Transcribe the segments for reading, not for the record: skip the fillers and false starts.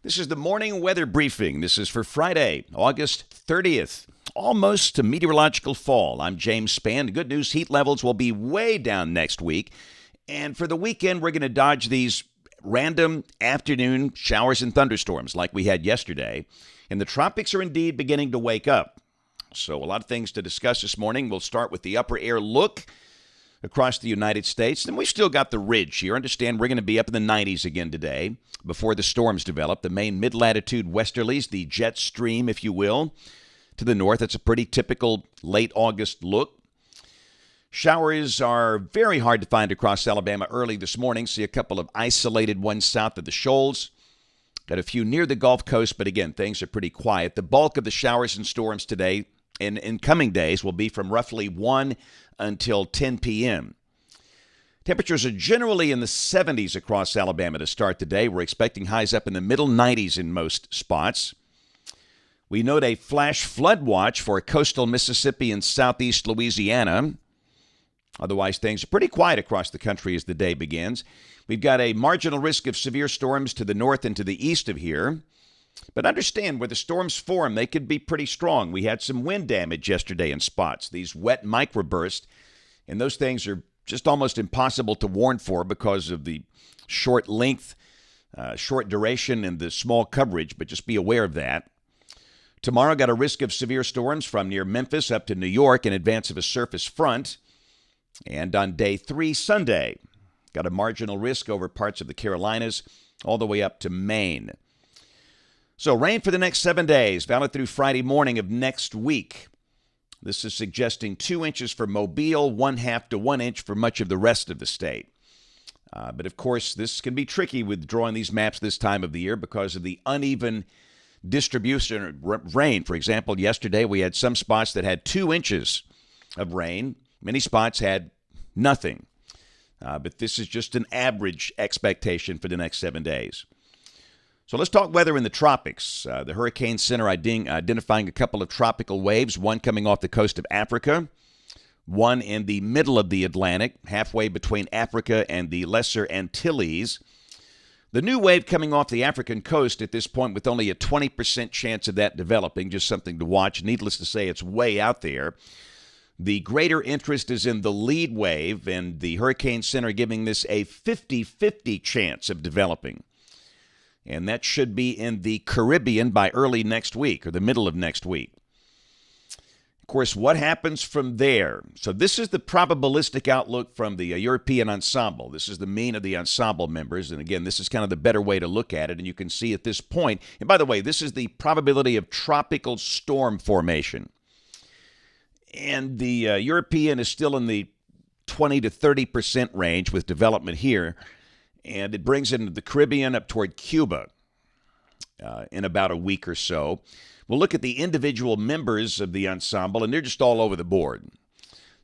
This is the morning weather briefing. This is for Friday, August 30th. Almost to meteorological fall. I'm James Spann. The good news, heat levels will be way down next week. And for the weekend, we're going to dodge these random afternoon showers and thunderstorms like we had yesterday. And the tropics are indeed beginning to wake up. So a lot of things to discuss this morning. We'll start with the upper air look across the United States. And we've still got the ridge here. Understand we're going to be up in the 90s again today before the storms develop. The main mid-latitude westerlies, the jet stream, if you will, to the north. It's a pretty typical late August look. Showers are very hard to find across Alabama early this morning. See a couple of isolated ones south of the shoals. Got a few near the Gulf Coast, but again, things are pretty quiet. The bulk of the showers and storms today and in coming days will be from roughly 1 until 10 p.m. Temperatures are generally in the 70s across Alabama to start the day. We're expecting highs up in the middle 90s in most spots. We note a flash flood watch for coastal Mississippi and southeast Louisiana. Otherwise, things are pretty quiet across the country as the day begins. We've got a marginal risk of severe storms to the north and to the east of here. But understand, where the storms form, they could be pretty strong. We had some wind damage yesterday in spots, these wet microbursts, and those things are just almost impossible to warn for because of the short length, short duration, and the small coverage, but just be aware of that. Tomorrow, got a risk of severe storms from near Memphis up to New York in advance of a surface front. And on day 3, Sunday, got a marginal risk over parts of the Carolinas all the way up to Maine. So rain for the next 7 days, valid through Friday morning of next week. This is suggesting 2 inches for Mobile, 1/2 to 1 inch for much of the rest of the state. But of course, this can be tricky with drawing these maps this time of the year because of the uneven distribution of rain. For example, yesterday we had some spots that had 2 inches of rain. Many spots had nothing. But this is just an average expectation for the next 7 days. So let's talk weather in the tropics. The Hurricane Center identifying a couple of tropical waves, one coming off the coast of Africa, one in the middle of the Atlantic, halfway between Africa and the Lesser Antilles. The new wave coming off the African coast at this point with only a 20% chance of that developing, just something to watch. Needless to say, it's way out there. The greater interest is in the lead wave, and the Hurricane Center giving this a 50-50 chance of developing. And that should be in the Caribbean by early next week or the middle of next week. Of course, what happens from there? So this is the probabilistic outlook from the European ensemble. This is the mean of the ensemble members. And again, this is kind of the better way to look at it. And you can see at this point, and by the way, this is the probability of tropical storm formation. And the European is still in the 20 to 30% range with development here. And it brings it into the Caribbean up toward Cuba in about a week or so. We'll look at the individual members of the ensemble, and they're just all over the board.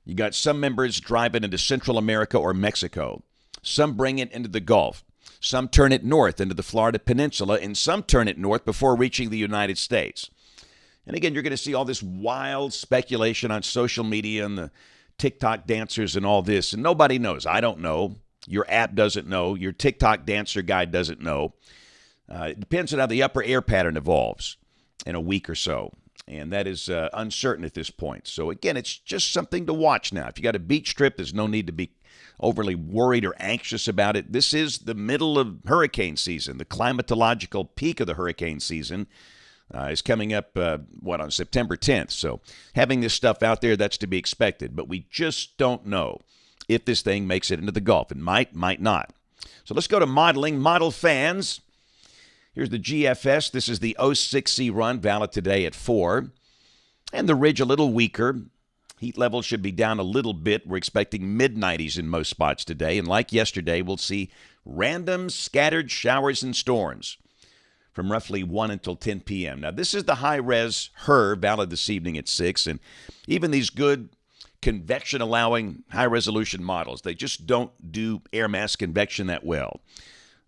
You got some members driving into Central America or Mexico. Some bring it into the Gulf. Some turn it north into the Florida Peninsula, and some turn it north before reaching the United States. And again, you're going to see all this wild speculation on social media and the TikTok dancers and all this, and nobody knows. I don't know. Your app doesn't know. Your TikTok dancer guide doesn't know. It depends on how the upper air pattern evolves in a week or so. And that is uncertain at this point. So, again, it's just something to watch now. If you got a beach trip, there's no need to be overly worried or anxious about it. This is the middle of hurricane season. The climatological peak of the hurricane season is coming up, on September 10th. So having this stuff out there, that's to be expected. But we just don't know if this thing makes it into the Gulf. It might not. So let's go to modeling. Model fans. Here's the GFS. This is the 06C run, valid today at 4. And the ridge a little weaker. Heat levels should be down a little bit. We're expecting mid-90s in most spots today. And like yesterday, we'll see random scattered showers and storms from roughly 1 until 10 p.m. Now, this is the high-res HER, valid this evening at 6. And even these good convection-allowing high-resolution models, they just don't do air mass convection that well.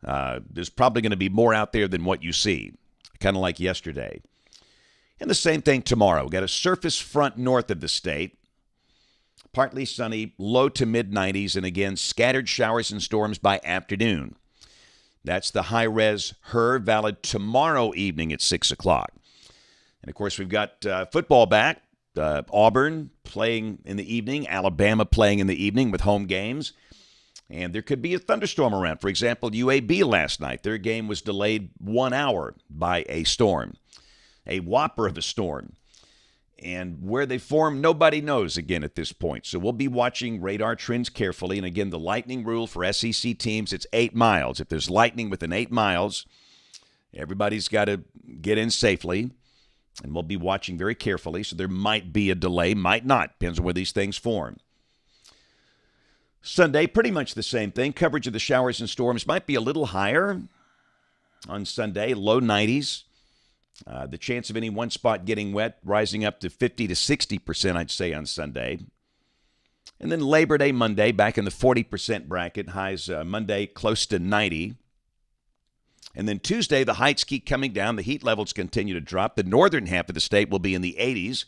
There's probably going to be more out there than what you see, kind of like yesterday. And the same thing tomorrow. We've got a surface front north of the state. Partly sunny, low to mid-90s, and again, scattered showers and storms by afternoon. That's the high-res HER, valid tomorrow evening at 6 o'clock. And, of course, we've got football back. Auburn playing in the evening, Alabama playing in the evening with home games. And there could be a thunderstorm around. For example, UAB last night, their game was delayed 1 hour by a storm, a whopper of a storm. And where they form, nobody knows again at this point. So we'll be watching radar trends carefully. And again, the lightning rule for SEC teams, it's 8 miles. If there's lightning within 8 miles, everybody's got to get in safely. And we'll be watching very carefully. So there might be a delay, might not. Depends on where these things form. Sunday, pretty much the same thing. Coverage of the showers and storms might be a little higher on Sunday, low 90s. The chance of any one spot getting wet rising up to 50 to 60%, I'd say, on Sunday. And then Labor Day Monday, back in the 40% bracket. Highs Monday close to 90. And then Tuesday, the heights keep coming down. The heat levels continue to drop. The northern half of the state will be in the 80s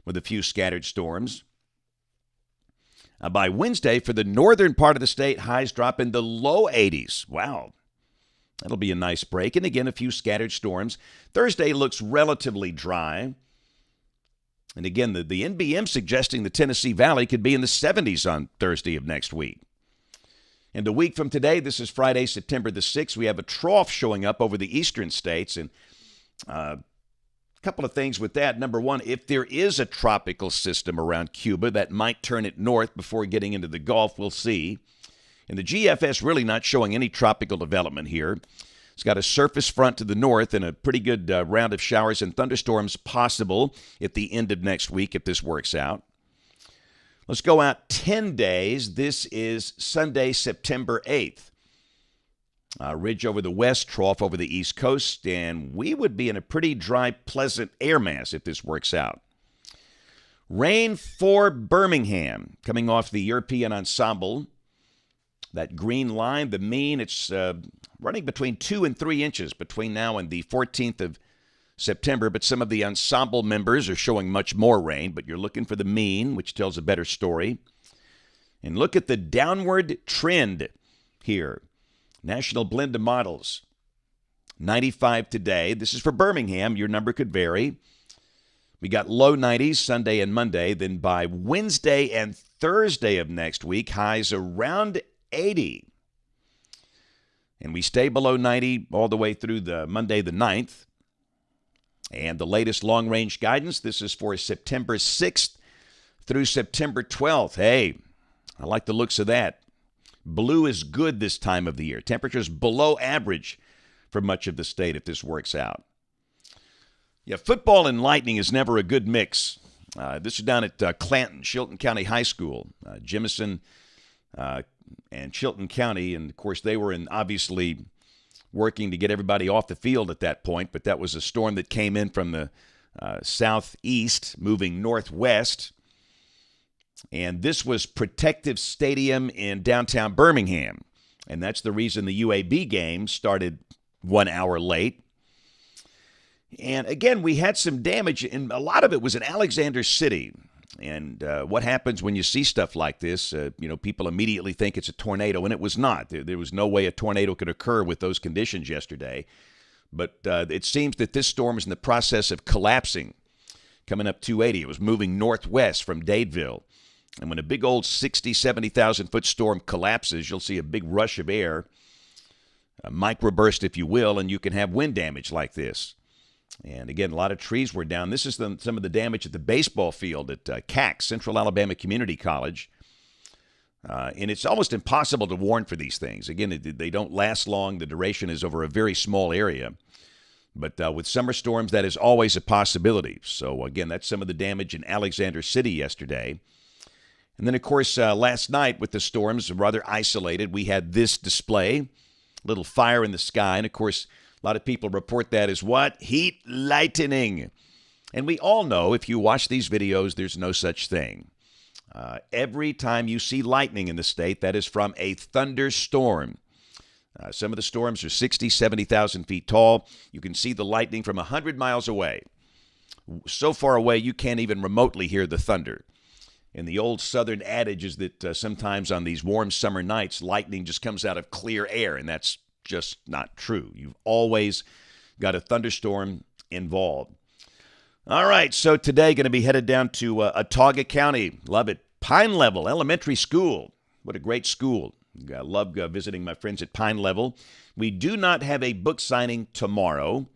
with a few scattered storms. By Wednesday, for the northern part of the state, highs drop in the low 80s. Wow. That'll be a nice break. And again, a few scattered storms. Thursday looks relatively dry. And again, the NBM suggesting the Tennessee Valley could be in the 70s on Thursday of next week. And a week from today, this is Friday, September the 6th, we have a trough showing up over the eastern states. And a couple of things with that. Number one, if there is a tropical system around Cuba that might turn it north before getting into the Gulf, we'll see. And the GFS really not showing any tropical development here. It's got a surface front to the north and a pretty good round of showers and thunderstorms possible at the end of next week if this works out. Let's go out 10 days. This is Sunday, September 8th. Ridge over the west, trough over the east coast, and we would be in a pretty dry, pleasant air mass if this works out. Rain for Birmingham, coming off the European ensemble. That green line, the mean, it's running between 2 and 3 inches between now and the 14th of September, but some of the ensemble members are showing much more rain, but you're looking for the mean, which tells a better story. And look at the downward trend here. National Blend of Models, 95 today. This is for Birmingham. Your number could vary. We got low 90s Sunday and Monday. Then by Wednesday and Thursday of next week, highs around 80. And we stay below 90 all the way through the Monday the 9th. And the latest long-range guidance, this is for September 6th through September 12th. Hey, I like the looks of that. Blue is good this time of the year. Temperatures below average for much of the state if this works out. Yeah, football and lightning is never a good mix. This is down at Clanton, Chilton County High School. Jemison and Chilton County, and, of course, they were obviously working to get everybody off the field at that point, but that was a storm that came in from the southeast, moving northwest. And this was Protective Stadium in downtown Birmingham. And that's the reason the UAB game started 1 hour late. And again, we had some damage, and a lot of it was in Alexander City. And what happens when you see stuff like this, people immediately think it's a tornado, and it was not. There was no way a tornado could occur with those conditions yesterday. But it seems that this storm is in the process of collapsing, coming up 280. It was moving northwest from Dadeville. And when a big old 60, 70,000-foot storm collapses, you'll see a big rush of air, a microburst, if you will, and you can have wind damage like this. And again, a lot of trees were down. This is some of the damage at the baseball field at CAC, Central Alabama Community College. And it's almost impossible to warn for these things. Again, they don't last long. The duration is over a very small area. But with summer storms, that is always a possibility. So, again, that's some of the damage in Alexander City yesterday. And then, of course, last night with the storms, rather isolated, we had this display, little fire in the sky. And, of course, a lot of people report that as what? Heat lightning. And we all know, if you watch these videos, there's no such thing. Every time you see lightning in the state, that is from a thunderstorm. Some of the storms are 60, 70,000 feet tall. You can see the lightning from 100 miles away. So far away, you can't even remotely hear the thunder. And the old southern adage is that sometimes on these warm summer nights, lightning just comes out of clear air, and that's just not true. You've always got a thunderstorm involved. All right, so today going to be headed down to Autauga County. Love it. Pine Level Elementary School. What a great school. I love visiting my friends at Pine Level. We do not have a book signing tomorrow.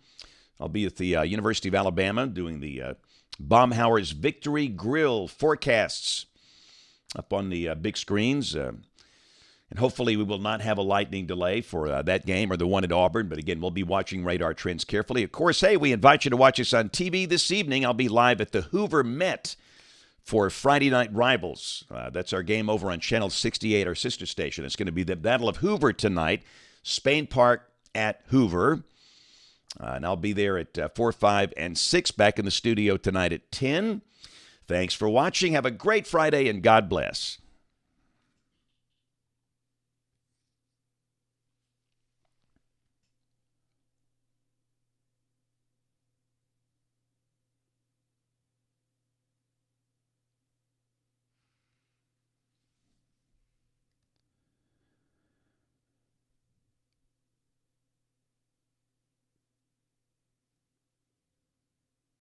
I'll be at the University of Alabama doing the Baumhower's Victory Grill forecasts up on the big screens. And hopefully we will not have a lightning delay for that game or the one at Auburn. But again, we'll be watching radar trends carefully. Of course, hey, we invite you to watch us on TV this evening. I'll be live at the Hoover Met for Friday Night Rivals. That's our game over on Channel 68, our sister station. It's going to be the Battle of Hoover tonight. Spann Park at Hoover. And I'll be there at 4, 5, and 6, back in the studio tonight at 10. Thanks for watching. Have a great Friday, and God bless.